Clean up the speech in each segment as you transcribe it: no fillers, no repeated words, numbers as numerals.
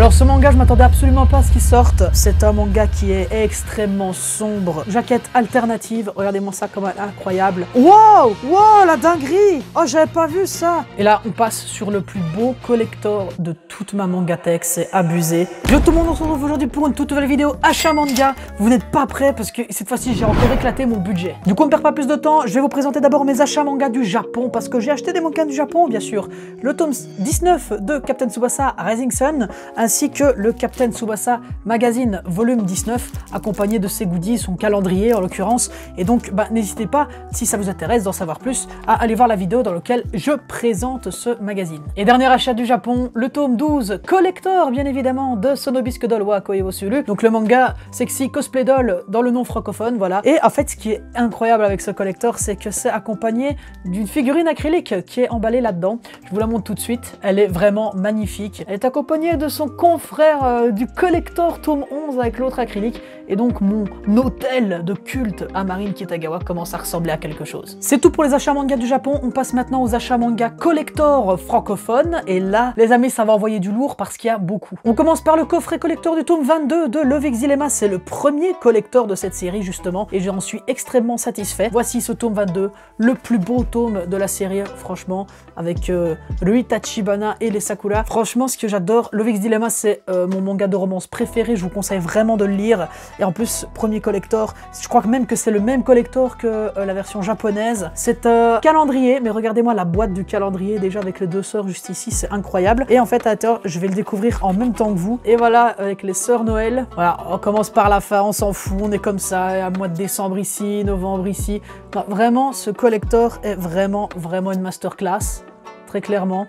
Alors ce manga, je m'attendais absolument pas à ce qu'il sorte. C'est un manga qui est extrêmement sombre. Jaquette alternative, regardez-moi ça comme incroyable. Wow, wow, la dinguerie. Oh, j'avais pas vu ça. Et là, on passe sur le plus beau collector de toute ma mangatech, c'est abusé. Yo tout le monde, on se retrouve aujourd'hui pour une toute nouvelle vidéo achat manga. Vous n'êtes pas prêts parce que cette fois-ci, j'ai encore éclaté mon budget. Du coup, on ne perd pas plus de temps, je vais vous présenter d'abord mes achats manga du Japon parce que j'ai acheté des mangas du Japon, bien sûr. Le tome 19 de Captain Tsubasa Rising Sun, ainsi que le Captain Tsubasa Magazine volume 19, accompagné de ses goodies, son calendrier en l'occurrence. Et donc, n'hésitez pas, si ça vous intéresse d'en savoir plus, à aller voir la vidéo dans laquelle je présente ce magazine. Et dernier achat du Japon, le tome 12 collector, bien évidemment, de Sonobisque Doll wa Koe wo Suru. Donc le manga Sexy Cosplay Doll dans le nom francophone, voilà. Et en fait, ce qui est incroyable avec ce collector, c'est que c'est accompagné d'une figurine acrylique qui est emballée là-dedans. Je vous la montre tout de suite, elle est vraiment magnifique. Elle est accompagnée de son confrère du collector tome 11 avec l'autre acrylique. Et donc mon hôtel de culte à Marine Kitagawa commence à ressembler à quelque chose. C'est tout pour les achats manga du Japon. On passe maintenant aux achats manga collector francophones. Et là, les amis, ça va envoyer du lourd parce qu'il y a beaucoup. On commence par le coffret collector du tome 22 de Love X Dilemma. C'est le premier collector de cette série justement. Et j'en suis extrêmement satisfait. Voici ce tome 22, le plus beau tome de la série, franchement, avec le Itachibana et les Sakura. Franchement, ce que j'adore, Love X Dilemma, c'est mon manga de romance préféré. Je vous conseille vraiment de le lire. Et en plus, premier collector, je crois même que c'est le même collector que la version japonaise. C'est un calendrier, mais regardez-moi la boîte du calendrier déjà avec les deux sœurs juste ici, c'est incroyable. Et en fait, à l'intérieur, je vais le découvrir en même temps que vous. Et voilà, avec les sœurs Noël. Voilà, on commence par la fin, on s'en fout, on est comme ça, à mois de décembre ici, novembre ici. Non, vraiment, ce collector est vraiment une masterclass, très clairement.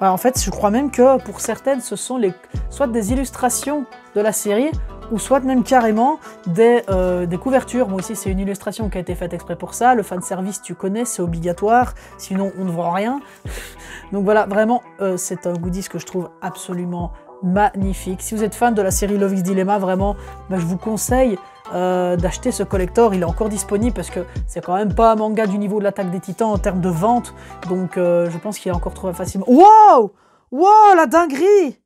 Voilà, en fait, je crois même que pour certaines, ce sont soit des illustrations de la série, ou soit même carrément des couvertures. Moi aussi, c'est une illustration qui a été faite exprès pour ça. Le fanservice, tu connais, c'est obligatoire, sinon on ne voit rien. Donc voilà, vraiment, c'est un goodies que je trouve absolument magnifique. Si vous êtes fan de la série Love X Dilemma, vraiment, je vous conseille d'acheter ce collector. Il est encore disponible parce que c'est quand même pas un manga du niveau de l'Attaque des Titans en termes de vente. Donc je pense qu'il est encore trouvable facilement. Wow! Wow, la dinguerie!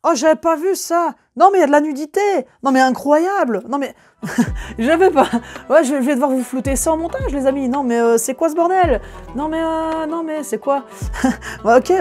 Oh, j'avais pas vu ça! Non mais il y a de la nudité! Non mais incroyable! Non mais... j'avais pas... Ouais, je vais devoir vous flouter ça en montage, les amis. Non mais c'est quoi ce bordel? Non mais c'est quoi? Ouais, ok,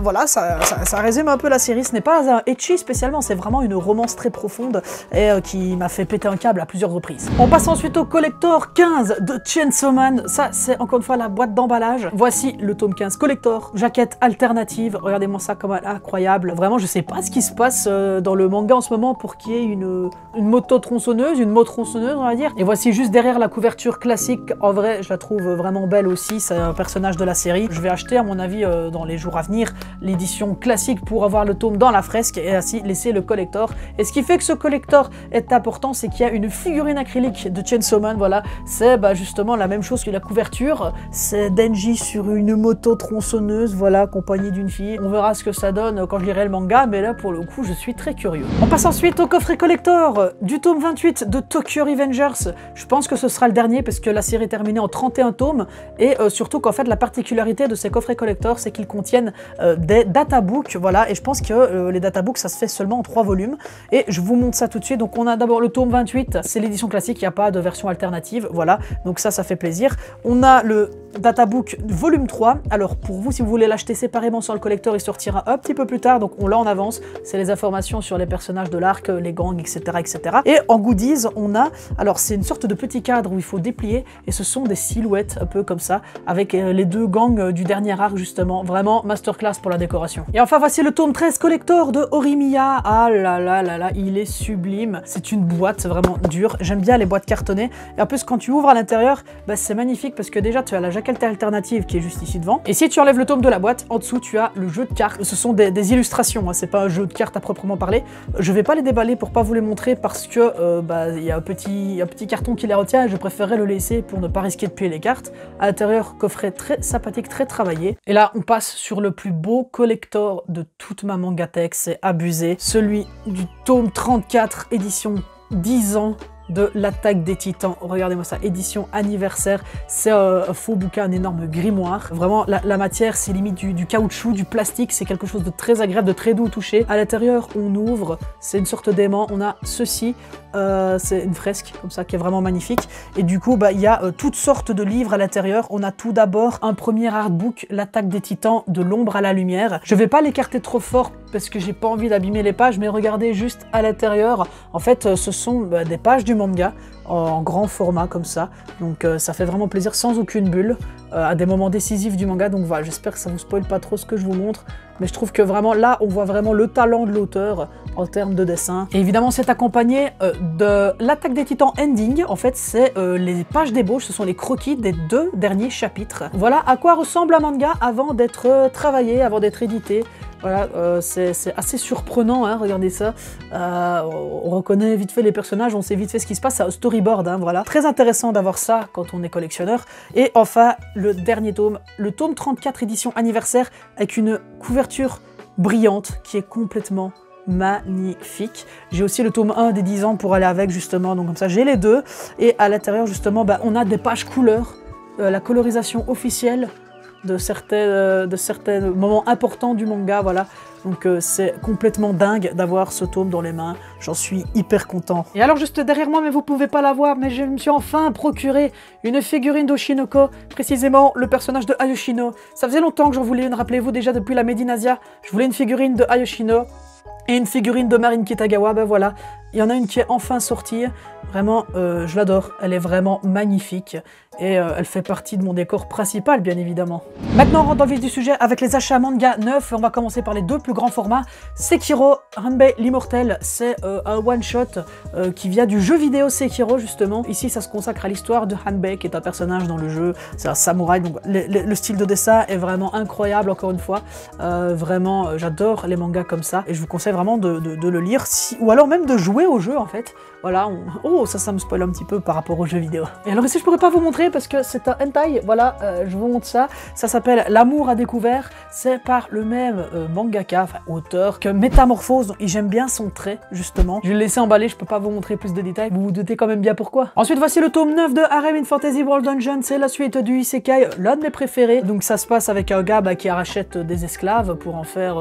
voilà, ça résume un peu la série. Ce n'est pas un ecchi spécialement, c'est vraiment une romance très profonde et qui m'a fait péter un câble à plusieurs reprises. On passe ensuite au collector 15 de Chainsaw Man. Ça, c'est encore une fois la boîte d'emballage. Voici le tome 15 collector, jaquette alternative. Regardez-moi ça comme incroyable. Vraiment, je sais pas ce qui se passe dans le manga en ce moment pour qu'il y ait une moto-tronçonneuse, une moto-tronçonneuse, on va dire. Et voici juste derrière la couverture classique. En vrai, je la trouve vraiment belle aussi. C'est un personnage de la série. Je vais acheter, à mon avis, dans les jours à venir, l'édition classique pour avoir le tome dans la fresque et ainsi laisser le collector. Et ce qui fait que ce collector est important, c'est qu'il y a une figurine acrylique de Chainsaw Man. Voilà, c'est justement la même chose que la couverture. C'est Denji sur une moto tronçonneuse, voilà, accompagné d'une fille. On verra ce que ça donne quand je lirai le manga, mais là, pour le coup, je suis très curieux. On passe ensuite au coffret collector du tome 28 de Tokyo Revengers. Je pense que ce sera le dernier parce que la série est terminée en 31 tomes et surtout qu'en fait la particularité de ces coffrets collector, c'est qu'ils contiennent des databooks, voilà, et je pense que les databooks ça se fait seulement en 3 volumes et je vous montre ça tout de suite. Donc on a d'abord le tome 28, c'est l'édition classique, il n'y a pas de version alternative, voilà, donc ça fait plaisir. On a le databook volume 3, alors pour vous, si vous voulez l'acheter séparément sur le collector, il sortira un petit peu plus tard, donc on l'a en avance, c'est les informations sur les personnages de l'arc, les gangs, etc., etc. Et en goodies, on a, alors c'est une sorte de petit cadre où il faut déplier, et ce sont des silhouettes un peu comme ça, avec les deux gangs du dernier arc justement, vraiment masterclass pour la décoration. Et enfin voici le tome 13 collector de Horimiya. Ah là là là là, il est sublime, c'est une boîte vraiment dure, j'aime bien les boîtes cartonnées, et en plus quand tu ouvres à l'intérieur, c'est magnifique parce que déjà tu as la jaquette alternative qui est juste ici devant, et si tu enlèves le tome de la boîte, en dessous tu as le jeu de cartes, ce sont des illustrations, hein, c'est pas un jeu de cartes à proprement parler. Je vais pas les déballer pour pas vous les montrer parce que il y a un petit carton qui les retient et je préférerais le laisser pour ne pas risquer de plier les cartes. À l'intérieur, coffret très sympathique, très travaillé. Et là, on passe sur le plus beau collector de toute ma mangatech, c'est abusé. Celui du tome 34, édition 10 ans. de l'attaque des titans. Regardez-moi ça, édition anniversaire. C'est un faux bouquin, un énorme grimoire. Vraiment, la matière, c'est limite du caoutchouc, du plastique. C'est quelque chose de très agréable, de très doux au toucher. À l'intérieur, on ouvre, c'est une sorte d'aimant. On a ceci, c'est une fresque comme ça qui est vraiment magnifique. Et du coup, il y a toutes sortes de livres à l'intérieur. On a tout d'abord un premier artbook, l'attaque des titans, de l'ombre à la lumière. Je vais pas l'écarter trop fort parce que j'ai pas envie d'abîmer les pages, mais regardez juste à l'intérieur. En fait, ce sont des pages du manga en grand format comme ça. Donc ça fait vraiment plaisir, sans aucune bulle, à des moments décisifs du manga. Donc voilà, j'espère que ça vous spoile pas trop ce que je vous montre. Mais je trouve que vraiment là, on voit vraiment le talent de l'auteur en termes de dessin. Et évidemment, c'est accompagné de l'attaque des titans ending. En fait, c'est les pages d'ébauche, ce sont les croquis des 2 derniers chapitres. Voilà à quoi ressemble un manga avant d'être travaillé, avant d'être édité. Voilà, c'est assez surprenant, hein, regardez ça. On reconnaît vite fait les personnages, on sait vite fait ce qui se passe, c'est un storyboard, hein, voilà. Très intéressant d'avoir ça quand on est collectionneur. Et enfin, le dernier tome, le tome 34 édition anniversaire, avec une couverture brillante qui est complètement magnifique. J'ai aussi le tome 1 des 10 ans pour aller avec, justement, donc comme ça j'ai les deux. Et à l'intérieur, justement, on a des pages couleurs, la colorisation officielle de certains moments importants du manga, voilà. Donc c'est complètement dingue d'avoir ce tome dans les mains, j'en suis hyper content. Et alors juste derrière moi, mais vous pouvez pas la voir, mais je me suis enfin procuré une figurine d'Oshinoko, précisément le personnage de Ayoshino. Ça faisait longtemps que j'en voulais une, rappelez-vous déjà depuis la Made in Asia, je voulais une figurine de Ayoshino et une figurine de Marin Kitagawa, ben voilà. Il y en a une qui est enfin sortie, vraiment, je l'adore, elle est vraiment magnifique et elle fait partie de mon décor principal, bien évidemment. Maintenant, on rentre dans le vif du sujet avec les achats manga neufs. On va commencer par les 2 plus grands formats. Sekiro, Hanbei l'immortel, c'est un one-shot qui vient du jeu vidéo Sekiro, justement. Ici, ça se consacre à l'histoire de Hanbei, qui est un personnage dans le jeu, c'est un samouraï, donc le style de dessin est vraiment incroyable, encore une fois. Vraiment, j'adore les mangas comme ça, et je vous conseille vraiment de le lire, ou alors même de jouer au jeu, en fait. Voilà, oh, ça me spoil un petit peu par rapport aux jeux vidéo. Et alors ici, je pourrais pas vous montrer parce que c'est un hentai, voilà, je vous montre ça. Ça s'appelle L'amour à découvert, c'est par le même mangaka, enfin auteur, que Métamorphose, et j'aime bien son trait, justement. Je vais le laisser emballer, je peux pas vous montrer plus de détails, vous vous doutez quand même bien pourquoi. Ensuite, voici le tome 9 de Harem in Fantasy World Dungeon, c'est la suite du Isekai, l'un de mes préférés. Donc ça se passe avec un gars qui rachète des esclaves pour en faire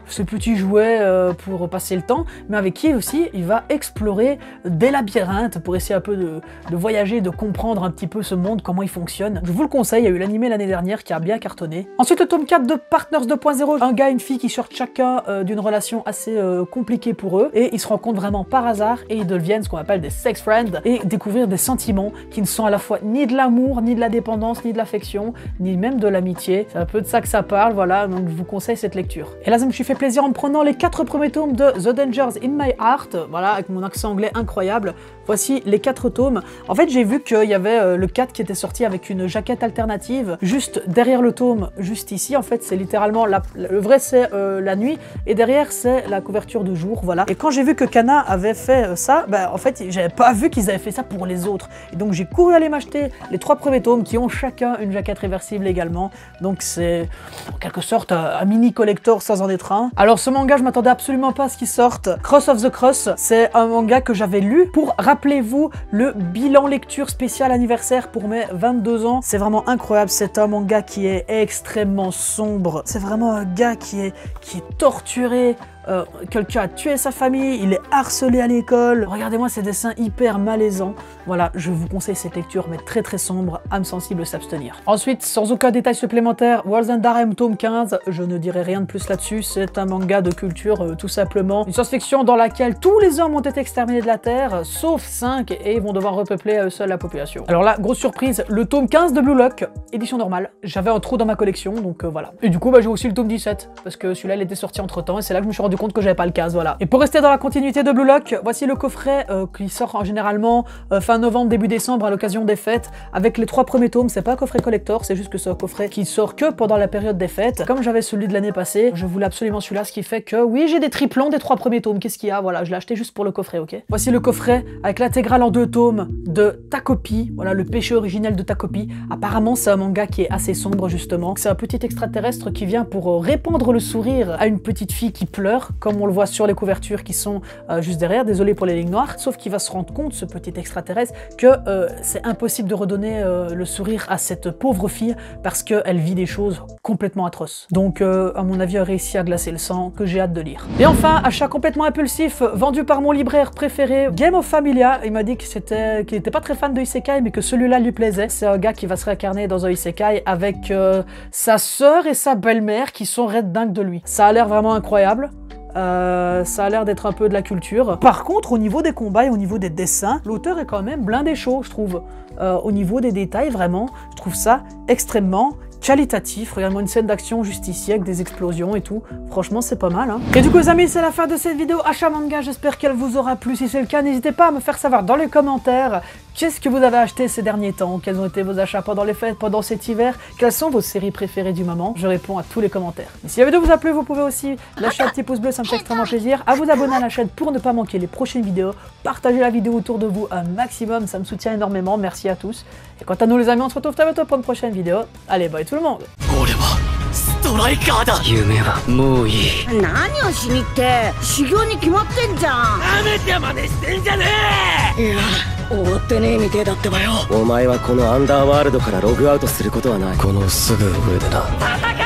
ce petit jouet pour passer le temps, mais avec qui aussi il va explorer des labyrinthes pour essayer un peu de voyager, de comprendre un petit peu ce monde, comment il fonctionne. Je vous le conseille, il y a eu l'animé l'année dernière qui a bien cartonné. Ensuite, le tome 4 de Partners 2.0, un gars et une fille qui sortent chacun d'une relation assez compliquée pour eux, et ils se rencontrent vraiment par hasard, et ils deviennent ce qu'on appelle des sex friends, et découvrir des sentiments qui ne sont à la fois ni de l'amour, ni de la dépendance, ni de l'affection, ni même de l'amitié. C'est un peu de ça que ça parle, voilà, donc je vous conseille cette lecture. Et là, ça me suis fait plaisir en prenant les 4 premiers tomes de The Dangers in My Heart, voilà, avec mon accent anglais incroyable. Voici les 4 tomes. En fait, j'ai vu qu'il y avait le 4 qui était sorti avec une jaquette alternative, juste derrière le tome, juste ici. En fait, c'est littéralement, le vrai c'est la nuit, et derrière c'est la couverture de jour, voilà. Et quand j'ai vu que Kana avait fait ça, en fait, j'avais pas vu qu'ils avaient fait ça pour les autres. Et donc j'ai couru aller m'acheter les 3 premiers tomes qui ont chacun une jaquette réversible également. Donc c'est en quelque sorte un mini collector sans en être un. Alors ce manga, je m'attendais absolument pas à ce qu'il sorte. Cross of the Cross, c'est un manga que j'avais lu pour, rappelez-vous, le bilan lecture spécial anniversaire pour mes 22 ans. C'est vraiment incroyable, c'est un manga qui est extrêmement sombre. C'est vraiment un gars qui est torturé. Quelqu'un a tué sa famille, il est harcelé à l'école. Regardez-moi ces dessins hyper malaisants. Voilà, je vous conseille cette lecture, mais très très sombre, âme sensible s'abstenir. Ensuite, sans aucun détail supplémentaire, Worlds and Harem tome 15, je ne dirai rien de plus là-dessus, c'est un manga de culture tout simplement. Une science-fiction dans laquelle tous les hommes ont été exterminés de la Terre, sauf 5, et ils vont devoir repeupler seule la population. Alors là, grosse surprise, le tome 15 de Blue Lock, édition normale. J'avais un trou dans ma collection, donc voilà. Et du coup, j'ai aussi le tome 17, parce que celui-là, il était sorti entre temps, et c'est là que je me suis rendu compte que j'avais pas le 15, voilà. Et pour rester dans la continuité de Blue Lock, voici le coffret qui sort généralement fin novembre, début décembre à l'occasion des fêtes, avec les 3 premiers tomes. C'est pas un coffret collector, c'est juste que c'est un coffret qui sort que pendant la période des fêtes. Comme j'avais celui de l'année passée, je voulais absolument celui-là, ce qui fait que oui, j'ai des triplons des 3 premiers tomes. Qu'est-ce qu'il y a? Voilà, je l'ai acheté juste pour le coffret, ok? Voici le coffret avec l'intégrale en 2 tomes de Takopi, voilà, le péché originel de Takopi. Apparemment, c'est un manga qui est assez sombre, justement. C'est un petit extraterrestre qui vient pour répandre le sourire à une petite fille qui pleure. noires, comme on le voit sur les couvertures qui sont juste derrière, désolé pour les lignes noires, sauf qu'il va se rendre compte, ce petit extraterrestre, que c'est impossible de redonner le sourire à cette pauvre fille parce qu'elle vit des choses complètement atroces. Donc à mon avis, elle a réussi à glacer le sang, que j'ai hâte de lire. Et enfin, achat complètement impulsif, vendu par mon libraire préféré, Game of Familia. Il m'a dit qu'il n'était pas très fan de Isekai, mais que celui-là lui plaisait. C'est un gars qui va se réincarner dans un Isekai avec sa sœur et sa belle-mère qui sont red dingues de lui. Ça a l'air vraiment incroyable. Ça a l'air d'être un peu de la culture. Par contre, au niveau des combats et au niveau des dessins, l'auteur est quand même blindé chaud, je trouve. Au niveau des détails, vraiment, je trouve ça extrêmement qualitatif. Regarde-moi une scène d'action juste ici avec des explosions et tout. Franchement, c'est pas mal. Hein. Et du coup, les amis, c'est la fin de cette vidéo achat manga. J'espère qu'elle vous aura plu. Si c'est le cas, n'hésitez pas à me faire savoir dans les commentaires qu'est-ce que vous avez acheté ces derniers temps. Quels ont été vos achats pendant les fêtes, pendant cet hiver. Quelles sont vos séries préférées du moment. Je réponds à tous les commentaires. Et si la vidéo vous a plu, vous pouvez aussi lâcher un petit pouce bleu. Ça me fait extrêmement plaisir. À vous abonner à la chaîne pour ne pas manquer les prochaines vidéos. Partagez la vidéo autour de vous un maximum. Ça me soutient énormément. Merci à tous. Et quant à nous, les amis, on se retrouve très bientôt pour une prochaine vidéo. Allez, bye tout le monde. ストライカーだ。夢はもういい。何をしにって修行に決まってんじゃん。なめて真似してんじゃねえ。いや終わってねえみてえだってばよ。お前はこのアンダーワールドからログアウトすることはない。このすぐ上でな。戦